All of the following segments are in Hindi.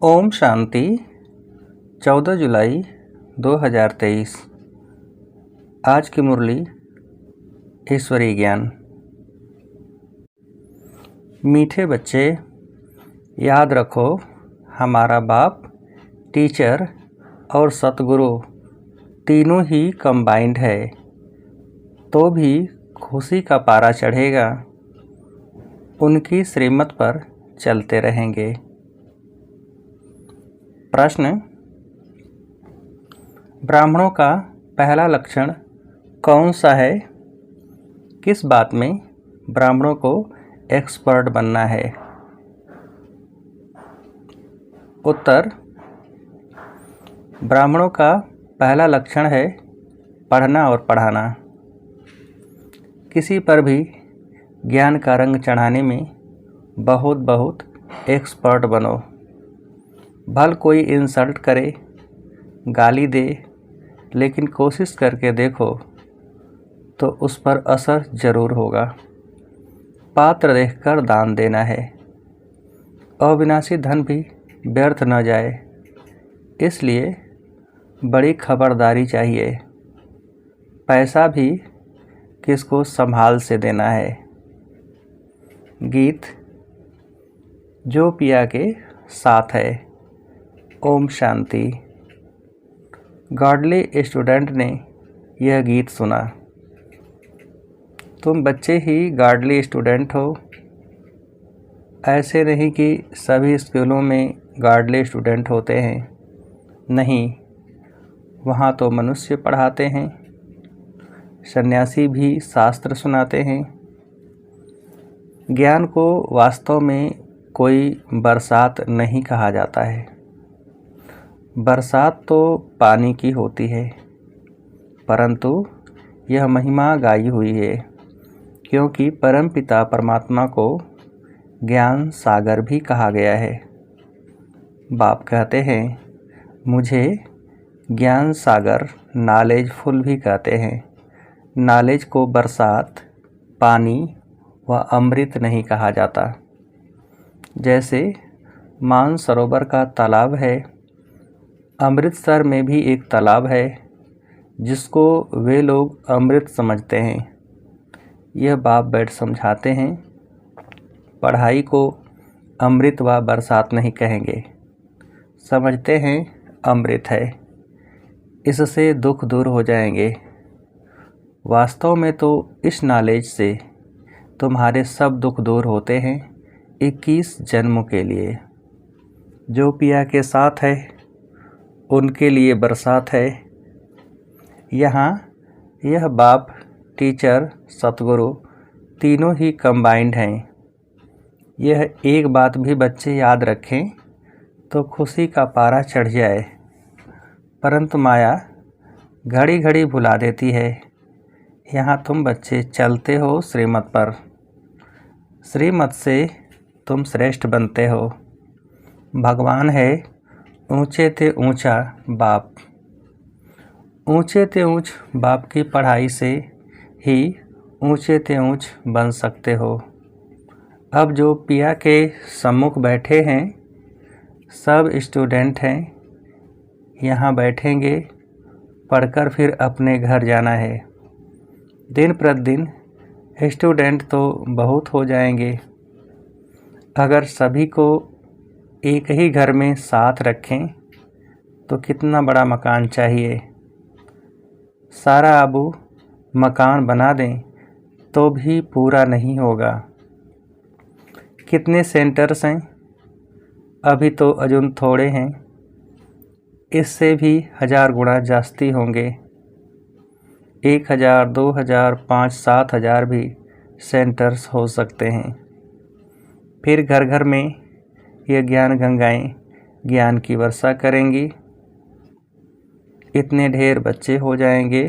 ओम शांति 14 जुलाई 2023। आज की मुरली ईश्वरीय ज्ञान। मीठे बच्चे, याद रखो हमारा बाप, टीचर और सतगुरु तीनों ही कंबाइंड है, तो भी खुशी का पारा चढ़ेगा। उनकी श्रीमत पर चलते रहेंगे। प्रश्न: ब्राह्मणों का पहला लक्षण कौन सा है? किस बात में ब्राह्मणों को एक्सपर्ट बनना है? उत्तर: ब्राह्मणों का पहला लक्षण है पढ़ना और पढ़ाना। किसी पर भी ज्ञान का रंग चढ़ाने में बहुत एक्सपर्ट बनो। भल कोई इंसल्ट करे, गाली दे, लेकिन कोशिश करके देखो तो उस पर असर ज़रूर होगा। पात्र देखकर दान देना है। अविनाशी धन भी व्यर्थ न जाए, इसलिए बड़ी खबरदारी चाहिए। पैसा भी किसको संभाल से देना है। गीत जो पिया के साथ है। ओम शांति। गॉडली स्टूडेंट ने यह गीत सुना। तुम बच्चे ही गॉडली स्टूडेंट हो। ऐसे नहीं कि सभी स्कूलों में गॉडली स्टूडेंट होते हैं। नहीं, वहाँ तो मनुष्य पढ़ाते हैं। सन्यासी भी शास्त्र सुनाते हैं। ज्ञान को वास्तव में कोई बरसात नहीं कहा जाता है। बरसात तो पानी की होती है, परंतु यह महिमा गाई हुई है, क्योंकि परमपिता परमात्मा को ज्ञान सागर भी कहा गया है। बाप कहते हैं, मुझे ज्ञान सागर नॉलेज फुल भी कहते हैं। नॉलेज को बरसात, पानी व अमृत नहीं कहा जाता। जैसे मानसरोवर का तालाब है, अमृतसर में भी एक तालाब है जिसको वे लोग अमृत समझते हैं। यह बाप बैठ समझाते हैं। पढ़ाई को अमृत व बरसात नहीं कहेंगे, समझते हैं अमृत है, इससे दुख दूर हो जाएंगे। वास्तव में तो इस नॉलेज से तुम्हारे सब दुख दूर होते हैं 21 जन्मों के लिए। जो पिया के साथ है उनके लिए बरसात है। यहाँ यह बाप, टीचर, सतगुरु तीनों ही कंबाइंड हैं। यह एक बात भी बच्चे याद रखें तो खुशी का पारा चढ़ जाए, परंतु माया घड़ी घड़ी भुला देती है। यहाँ तुम बच्चे चलते हो श्रीमत पर। श्रीमत से तुम श्रेष्ठ बनते हो। भगवान है ऊंचे ते ऊंचा बाप। ऊंचे ते ऊंच बाप की पढ़ाई से ही ऊंचे ते ऊंच बन सकते हो। अब जो पिया के सम्मुख बैठे हैं सब स्टूडेंट हैं। यहाँ बैठेंगे, पढ़कर फिर अपने घर जाना है। दिन प्रतिदिन स्टूडेंट तो बहुत हो जाएंगे। अगर सभी को एक ही घर में साथ रखें तो कितना बड़ा मकान चाहिए। सारा आबू मकान बना दें तो भी पूरा नहीं होगा। कितने सेंटर्स हैं? अभी तो अजुन थोड़े हैं, इससे भी 1000 गुना जास्ती होंगे। 1000, 2000, 5, 7000 भी सेंटर्स हो सकते हैं। फिर घर घर में ये ज्ञान गंगाएं ज्ञान की वर्षा करेंगी। इतने ढेर बच्चे हो जाएंगे।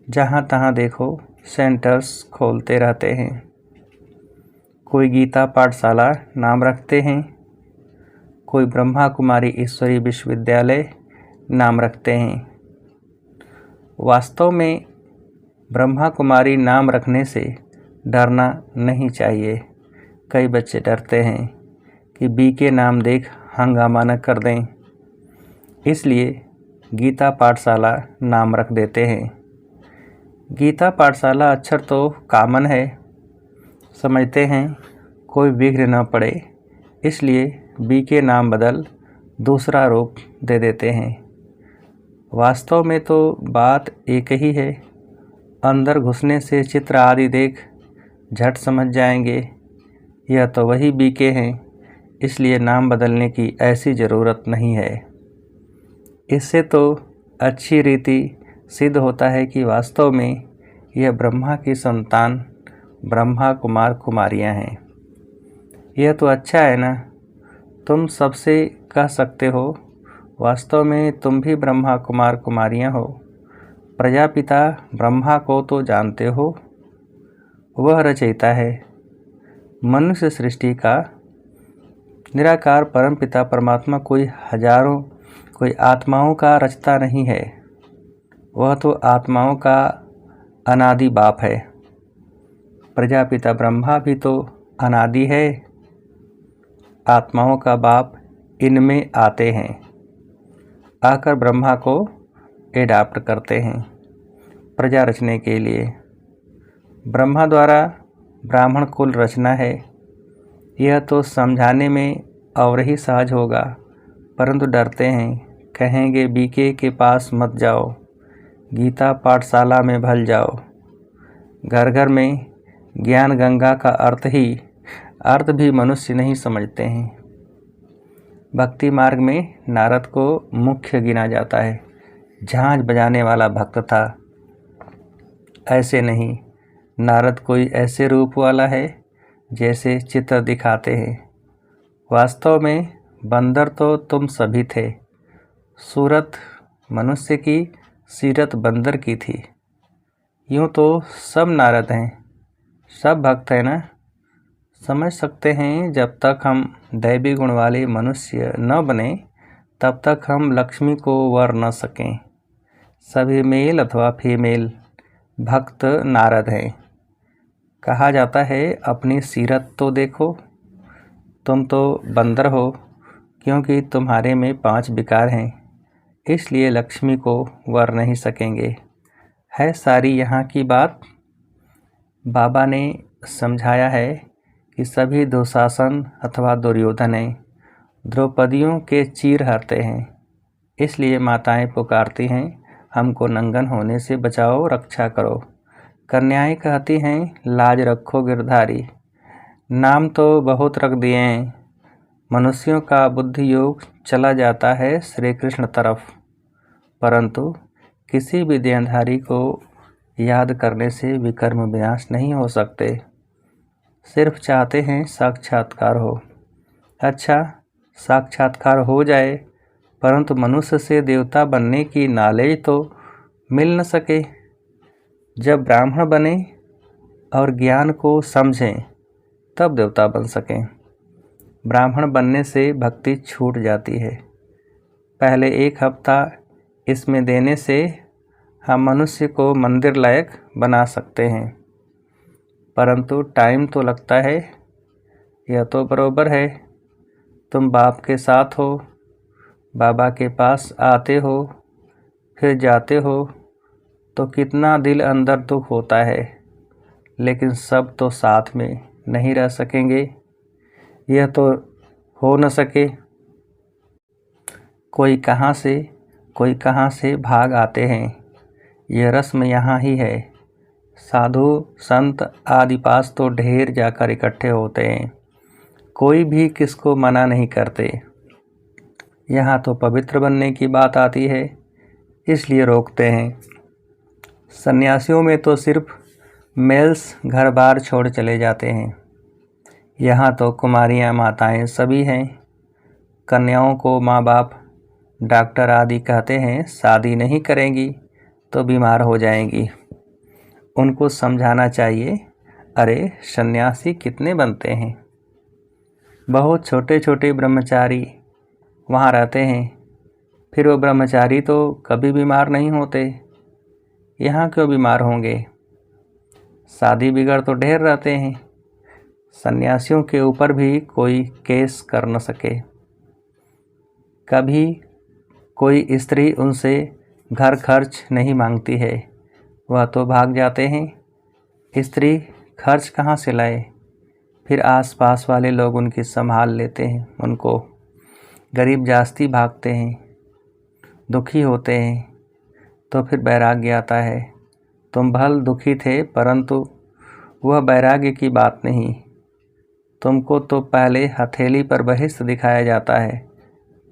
जहाँ तहाँ देखो सेंटर्स खोलते रहते हैं। कोई गीता पाठशाला नाम रखते हैं, कोई ब्रह्मा कुमारी ईश्वरी विश्वविद्यालय नाम रखते हैं। वास्तव में ब्रह्मा कुमारी नाम रखने से डरना नहीं चाहिए। कई बच्चे डरते हैं कि बी के नाम देख हंगामा न कर दें, इसलिए गीता पाठशाला नाम रख देते हैं। गीता पाठशाला अक्षर तो कॉमन है, समझते हैं कोई विघ्न न पड़े, इसलिए बी के नाम बदल दूसरा रूप दे देते हैं। वास्तव में तो बात एक ही है। अंदर घुसने से चित्र आदि देख झट समझ जाएंगे यह तो वही बीके हैं, इसलिए नाम बदलने की ऐसी ज़रूरत नहीं है। इससे तो अच्छी रीति सिद्ध होता है कि वास्तव में यह ब्रह्मा की संतान ब्रह्मा कुमार कुमारियां हैं। यह तो अच्छा है ना, तुम सबसे कह सकते हो वास्तव में तुम भी ब्रह्मा कुमार कुमारियां हो। प्रजापिता ब्रह्मा को तो जानते हो, वह रचयिता है मनुष्य सृष्टि का। निराकार परमपिता परमात्मा कोई हजारों कोई आत्माओं का रचता नहीं है, वह तो आत्माओं का अनादि बाप है। प्रजापिता ब्रह्मा भी तो अनादि है, आत्माओं का बाप इनमें आते हैं, आकर ब्रह्मा को एडाप्ट करते हैं प्रजा रचने के लिए। ब्रह्मा द्वारा ब्राह्मण कुल रचना है, यह तो समझाने में और ही सहज होगा, परंतु डरते हैं, कहेंगे बीके के पास मत जाओ, गीता पाठशाला में भल जाओ। घर घर में ज्ञान गंगा का अर्थ भी मनुष्य नहीं समझते हैं। भक्ति मार्ग में नारद को मुख्य गिना जाता है, झांझ बजाने वाला भक्त था। ऐसे नहीं, नारद कोई ऐसे रूप वाला है जैसे चित्र दिखाते हैं। वास्तव में बंदर तो तुम सभी थे, सूरत मनुष्य की, सीरत बंदर की थी। यूँ तो सब नारद हैं, सब भक्त हैं ना। समझ सकते हैं जब तक हम दैवी गुण वाले मनुष्य न बने तब तक हम लक्ष्मी को वर न सकें। सभी मेल अथवा फीमेल भक्त नारद हैं। कहा जाता है अपनी सीरत तो देखो, तुम तो बंदर हो, क्योंकि तुम्हारे में 5 विकार हैं, इसलिए लक्ष्मी को वर नहीं सकेंगे। है सारी यहाँ की बात। बाबा ने समझाया है कि सभी दुशासन अथवा दुर्योधन हैं, द्रौपदियों के चीर हरते हैं, इसलिए माताएं पुकारती हैं हमको नंगन होने से बचाओ, रक्षा करो। कन्याएं कहती हैं लाज रखो गिरधारी। नाम तो बहुत रख दिए हैं, मनुष्यों का बुद्धि योग चला जाता है श्री कृष्ण तरफ, परंतु किसी भी देहधारी को याद करने से विकर्म विनाश नहीं हो सकते। सिर्फ चाहते हैं साक्षात्कार हो। अच्छा, साक्षात्कार हो जाए, परंतु मनुष्य से देवता बनने की नॉलेज तो मिल न सके। जब ब्राह्मण बने और ज्ञान को समझें तब देवता बन सकें। ब्राह्मण बनने से भक्ति छूट जाती है। पहले 1 हफ्ता इसमें देने से हम मनुष्य को मंदिर लायक बना सकते हैं, परंतु टाइम तो लगता है। यह तो बरोबर है, तुम बाप के साथ हो, बाबा के पास आते हो फिर जाते हो, तो कितना दिल अंदर दुख होता है, लेकिन सब तो साथ में नहीं रह सकेंगे। यह तो हो न सके। कोई कहाँ से भाग आते हैं, यह रस्म यहाँ ही है। साधु संत आदि पास तो ढेर जाकर इकट्ठे होते हैं, कोई भी किसको मना नहीं करते। यहाँ तो पवित्र बनने की बात आती है, इसलिए रोकते हैं। सन्यासियों में तो सिर्फ मेल्स घर बार छोड़ चले जाते हैं। यहाँ तो कुमारियाँ माताएं सभी हैं। कन्याओं को माँ बाप डॉक्टर आदि कहते हैं शादी नहीं करेंगी तो बीमार हो जाएंगी। उनको समझाना चाहिए, अरे सन्यासी कितने बनते हैं, बहुत छोटे छोटे ब्रह्मचारी वहाँ रहते हैं, फिर वो ब्रह्मचारी तो कभी बीमार नहीं होते, यहाँ क्यों बीमार होंगे। शादी बिगड़ तो ढेर रहते हैं, सन्यासियों के ऊपर भी कोई केस कर न सके। कभी कोई स्त्री उनसे घर खर्च नहीं मांगती है, वह तो भाग जाते हैं। स्त्री खर्च कहाँ से लाए? फिर आसपास वाले लोग उनकी संभाल लेते हैं उनको। गरीब जास्ती भागते हैं, दुखी होते हैं, तो फिर वैराग्य आता है। तुम भल दुखी थे, परंतु वह वैराग्य की बात नहीं। तुमको तो पहले हथेली पर बहिष्ठ दिखाया जाता है।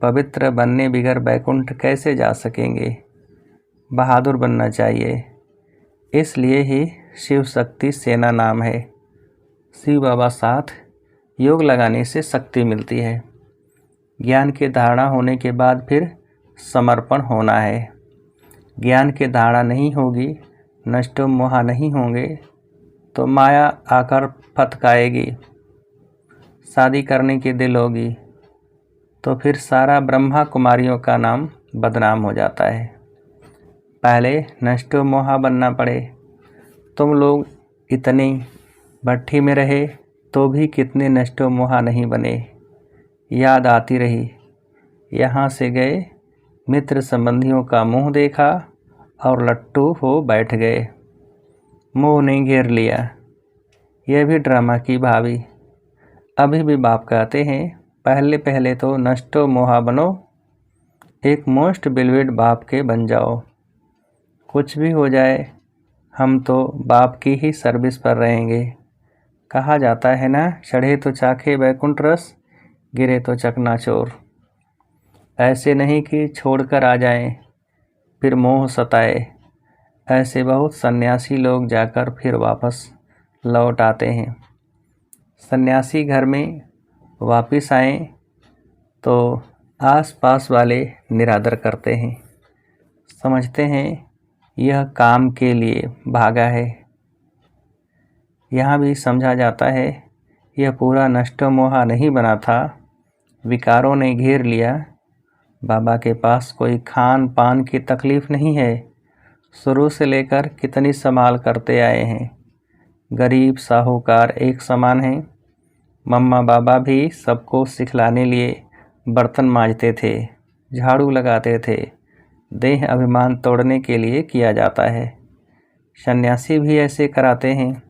पवित्र बनने बिगर बैकुंठ कैसे जा सकेंगे? बहादुर बनना चाहिए। इसलिए ही शिव शक्ति सेना नाम है। शिव बाबा साथ योग लगाने से शक्ति मिलती है। ज्ञान की धारणा होने के बाद फिर समर्पण होना है। ज्ञान की धारणा नहीं होगी, नष्टो मोहा नहीं होंगे, तो माया आकर फतकाएगी। शादी करने की दिल होगी तो फिर सारा ब्रह्मा कुमारियों का नाम बदनाम हो जाता है। पहले नष्टो मोहा बनना पड़े। तुम लोग इतनी भट्ठी में रहे तो भी कितने नष्टो मोहा नहीं बने। याद आती रही, यहाँ से गए, मित्र संबंधियों का मुंह देखा और लट्टू हो बैठ गए। मुंह ने घेर लिया। यह भी ड्रामा की भावी। अभी भी बाप कहते हैं, पहले पहले तो नष्टो मोहा बनो, एक मोस्ट बिलवेड बाप के बन जाओ। कुछ भी हो जाए, हम तो बाप की ही सर्विस पर रहेंगे। कहा जाता है ना, चढ़े तो चाखे बैकुंठ रस, गिरे तो चकनाचूर। ऐसे नहीं कि छोड़कर आ जाएं, फिर मोह सताए। ऐसे बहुत सन्यासी लोग जाकर फिर वापस लौट आते हैं। सन्यासी घर में वापस आए तो आस-पास वाले निरादर करते हैं, समझते हैं यह काम के लिए भागा है। यहाँ भी समझा जाता है यह पूरा नष्टो मोहा नहीं बना था, विकारों ने घेर लिया। बाबा के पास कोई खान पान की तकलीफ़ नहीं है। शुरू से लेकर कितनी संभाल करते आए हैं। गरीब साहूकार एक समान हैं। मम्मा बाबा भी सबको सिखलाने लिए बर्तन मांजते थे, झाड़ू लगाते थे। देह अभिमान तोड़ने के लिए किया जाता है। सन्यासी भी ऐसे कराते हैं।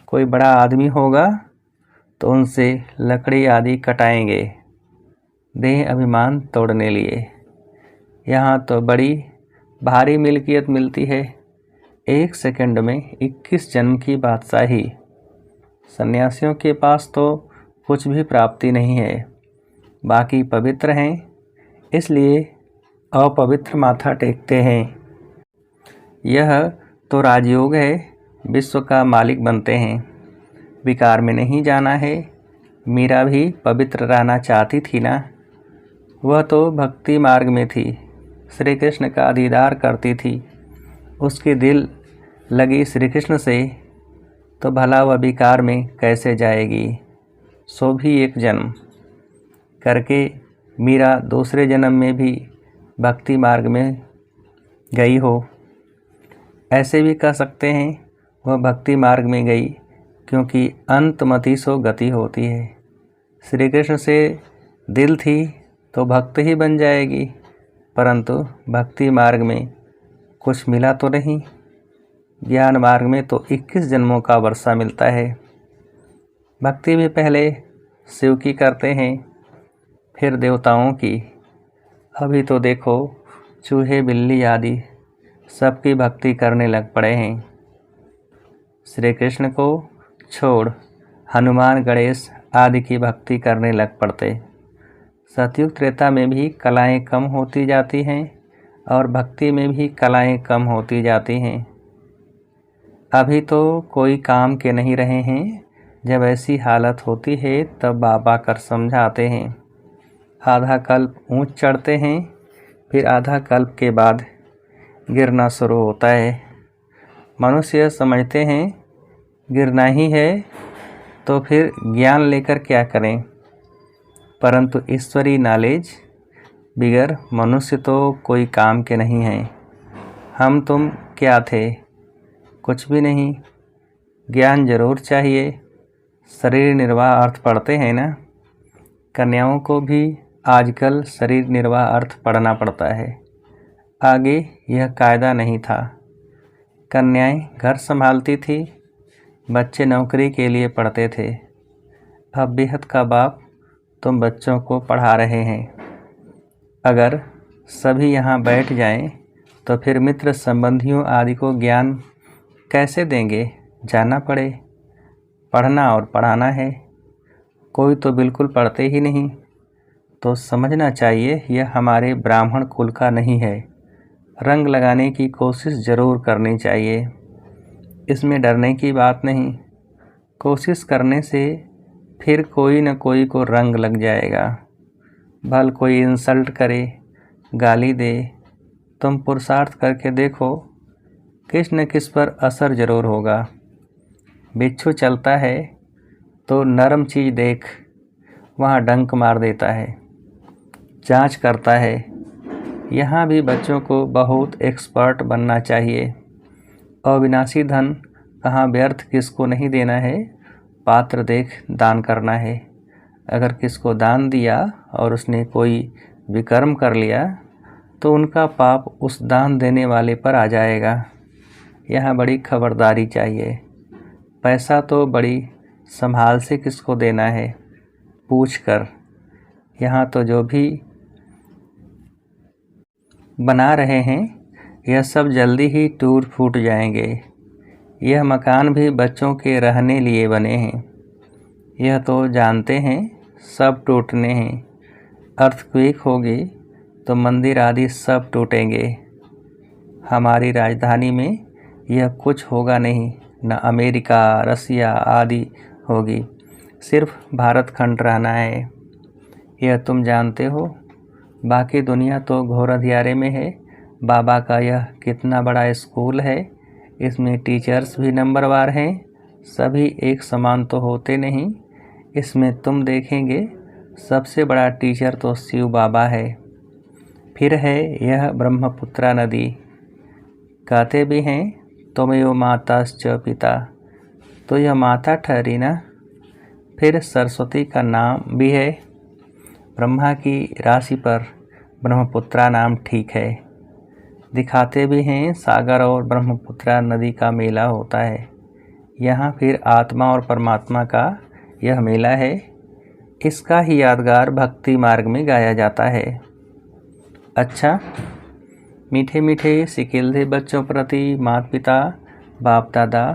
कोई बड़ा आदमी होगा तो उनसे लकड़ी आदि कटाएंगे, देह अभिमान तोड़ने लिए। यहाँ तो बड़ी भारी मिल्कियत मिलती है। 1 सेकंड में 21 जन्म की बादशाही। सन्यासियों के पास तो कुछ भी प्राप्ति नहीं है। बाकी पवित्र हैं, इसलिए अपवित्र माथा टेकते हैं। यह तो राजयोग है, विश्व का मालिक बनते हैं। विकार में नहीं जाना है। मीरा भी पवित्र रहना चाहती थी ना। वह तो भक्ति मार्ग में थी, श्री कृष्ण का दीदार करती थी। उसकी दिल लगी श्री कृष्ण से, तो भला वह विकार में कैसे जाएगी? सो भी एक जन्म करके मीरा दूसरे जन्म में भी भक्ति मार्ग में गई हो। ऐसे भी कह सकते हैं वह भक्ति मार्ग में गई, क्योंकि अंतमति सो गति होती है। श्री कृष्ण से दिल थी तो भक्त ही बन जाएगी, परंतु भक्ति मार्ग में कुछ मिला तो नहीं। ज्ञान मार्ग में तो 21 जन्मों का वर्षा मिलता है। भक्ति भी पहले शिव की करते हैं, फिर देवताओं की। अभी तो देखो, चूहे बिल्ली आदि सबकी भक्ति करने लग पड़े हैं। श्री कृष्ण को छोड़ हनुमान गणेश आदि की भक्ति करने लग पड़ते। सतयुग त्रेता में भी कलाएं कम होती जाती हैं और भक्ति में भी कलाएं कम होती जाती हैं। अभी तो कोई काम के नहीं रहे हैं। जब ऐसी हालत होती है तब बाबा कर समझाते हैं। आधा कल्प ऊंच चढ़ते हैं, फिर आधा कल्प के बाद गिरना शुरू होता है। मनुष्य समझते हैं गिरना ही है, तो फिर ज्ञान लेकर क्या करें? परंतु ईश्वरी नॉलेज बिगर मनुष्य तो कोई काम के नहीं हैं। हम तुम क्या थे? कुछ भी नहीं। ज्ञान जरूर चाहिए। शरीर निर्वाह अर्थ पढ़ते हैं ना। कन्याओं को भी आजकल शरीर निर्वाह अर्थ पढ़ना पड़ता है। आगे यह कायदा नहीं था। कन्याएं घर संभालती थी, बच्चे नौकरी के लिए पढ़ते थे। अब बेहद का बाप तुम बच्चों को पढ़ा रहे हैं। अगर सभी यहाँ बैठ जाएं तो फिर मित्र संबंधियों आदि को ज्ञान कैसे देंगे? जाना पड़े, पढ़ना और पढ़ाना है। कोई तो बिल्कुल पढ़ते ही नहीं, तो समझना चाहिए यह हमारे ब्राह्मण कुल का नहीं है। रंग लगाने की कोशिश ज़रूर करनी चाहिए, इसमें डरने की बात नहीं। कोशिश करने से फिर कोई न कोई को रंग लग जाएगा। भल कोई इंसल्ट करे, गाली दे, तुम पुरुषार्थ करके देखो, किस न किस पर असर ज़रूर होगा। बिच्छू चलता है तो नरम चीज़ देख वहाँ डंक मार देता है। जांच करता है। यहाँ भी बच्चों को बहुत एक्सपर्ट बनना चाहिए। अविनाशी धन कहाँ व्यर्थ किसको नहीं देना है, पात्र देख दान करना है। अगर किसको दान दिया और उसने कोई विकर्म कर लिया तो उनका पाप उस दान देने वाले पर आ जाएगा। यहाँ बड़ी खबरदारी चाहिए। पैसा तो बड़ी संभाल से किसको देना है, पूछ कर। यहाँ तो जो भी बना रहे हैं यह सब जल्दी ही टूट फूट जाएंगे। यह मकान भी बच्चों के रहने लिए बने हैं। यह तो जानते हैं सब टूटने हैं। अर्थक्वेक होगी तो मंदिर आदि सब टूटेंगे। हमारी राजधानी में यह कुछ होगा नहीं, न अमेरिका रसिया आदि होगी, सिर्फ भारत खंड रहना है। यह तुम जानते हो। बाकी दुनिया तो घोर अंधियारे में है। बाबा का यह कितना बड़ा स्कूल है, इसमें टीचर्स भी नंबरवार हैं। सभी एक समान तो होते नहीं। इसमें तुम देखेंगे सबसे बड़ा टीचर तो शिव बाबा है। फिर है यह ब्रह्मपुत्रा नदी। कहते भी हैं त्वमेव माताश्च पिता, तो यह माता ठहरी ना। फिर सरस्वती का नाम भी है। ब्रह्मा की राशि पर ब्रह्मपुत्रा नाम ठीक है। दिखाते भी हैं सागर और ब्रह्मपुत्रा नदी का मेला होता है। यहाँ फिर आत्मा और परमात्मा का यह मेला है। इसका ही यादगार भक्ति मार्ग में गाया जाता है। अच्छा, मीठे मीठे सिकिलधे बच्चों प्रति माता पिता बाप दादा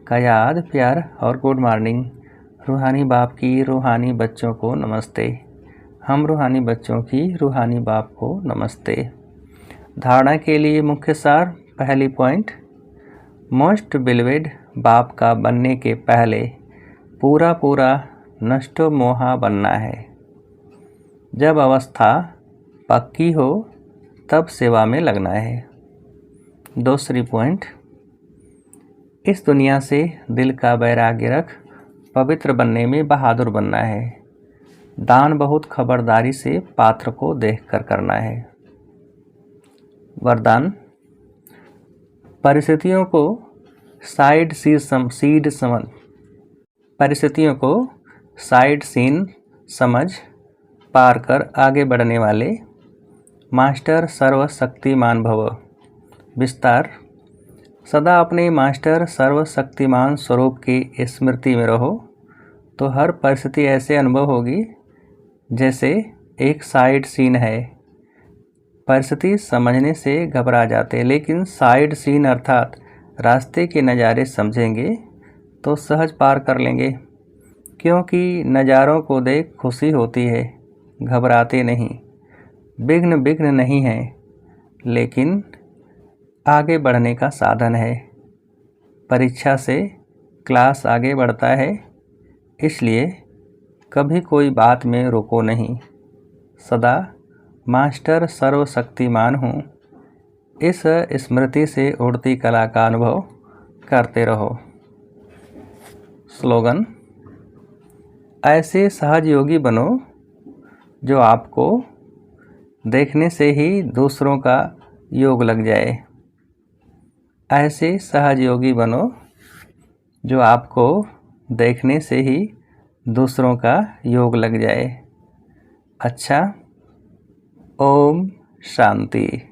का याद प्यार और गुड मॉर्निंग। रूहानी बाप की रूहानी बच्चों को नमस्ते। हम रूहानी बच्चों की रूहानी बाप को नमस्ते। धारणा के लिए मुख्य सार। पहली पॉइंट, मोस्ट बिलीवेड बाप का बनने के पहले पूरा पूरा नष्टो मोहा बनना है। जब अवस्था पक्की हो तब सेवा में लगना है। दूसरी पॉइंट, इस दुनिया से दिल का वैराग्य रख पवित्र बनने में बहादुर बनना है। दान बहुत खबरदारी से पात्र को देखकर करना है। वरदान, परिस्थितियों को साइड सीन समझ पार कर आगे बढ़ने वाले मास्टर सर्वशक्तिमान भव। विस्तार, सदा अपने मास्टर सर्वशक्तिमान स्वरूप की स्मृति में रहो तो हर परिस्थिति ऐसे अनुभव होगी जैसे एक साइड सीन है। परिस्थिति समझने से घबरा जाते, लेकिन साइड सीन अर्थात रास्ते के नज़ारे समझेंगे तो सहज पार कर लेंगे, क्योंकि नज़ारों को देख खुशी होती है, घबराते नहीं। विघ्न नहीं है, लेकिन आगे बढ़ने का साधन है। परीक्षा से क्लास आगे बढ़ता है, इसलिए कभी कोई बात में रुको नहीं। सदा मास्टर सर्वशक्तिमान हूँ, इस स्मृति से उड़ती कला का अनुभव करते रहो। स्लोगन, ऐसे सहज योगी बनो जो आपको देखने से ही दूसरों का योग लग जाए। ऐसे सहज योगी बनो जो आपको देखने से ही दूसरों का योग लग जाए। अच्छा, ओम शांति।